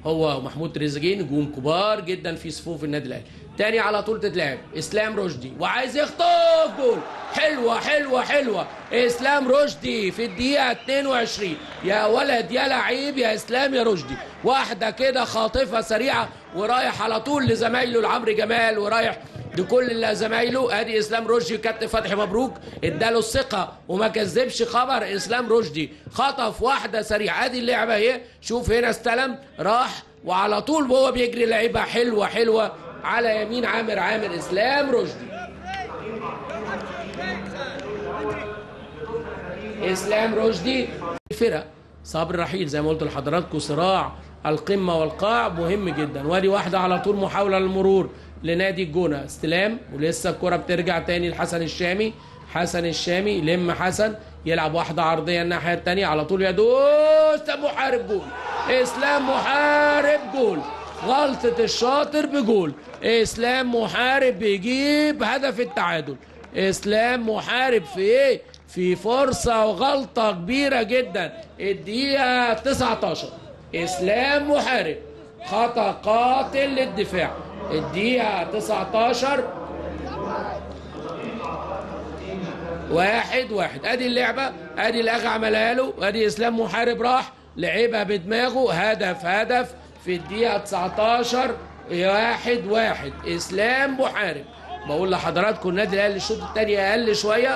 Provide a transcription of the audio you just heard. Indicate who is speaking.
Speaker 1: هو ومحمود تريزيجيه نجوم كبار جدا في صفوف النادي الاهلي. تاني على طول تتلعب اسلام رشدي وعايز يخطف جول. حلوه حلوه حلوه اسلام رشدي في الدقيقه 22. يا ولد يا لعيب يا اسلام يا رشدي، واحده كده خاطفه سريعه ورايح على طول لزمايله لعمرو جمال ورايح لكل زمايله. ادي اسلام رشدي كابتن فتحي مبروك اداله الثقه وما كذبش خبر. اسلام رشدي خطف واحده سريعه. ادي اللعبه اهي، شوف هنا استلم راح وعلى طول وهو بيجري لعيبه حلوه حلوه على يمين عامر اسلام رشدي. اسلام رشدي فرق صبر رحيل زي ما قلت لحضراتكم، صراع القمه والقاع مهم جدا. وادي واحده على طول محاوله للمرور لنادي الجونه، استلام ولسه الكره بترجع تاني لحسن الشامي. حسن الشامي يلم حسن يلعب واحده عرضيه الناحيه الثانيه على طول يدوس محارب جول. اسلام محارب جول، غلطه الشاطر بجول. اسلام محارب بيجيب هدف التعادل. اسلام محارب في ايه؟ في فرصه وغلطه كبيره جدا. الدقيقه 19 اسلام محارب خطأ قاتل للدفاع. الدقيقة 19 1-1. ادي اللعبة، ادي الاخ عملها له، ادي اسلام محارب راح لعبها بدماغه. هدف في الدقيقة 19 1-1 اسلام محارب. بقول لحضراتكم النادي الاهلي الشوط الثاني اقل شوية.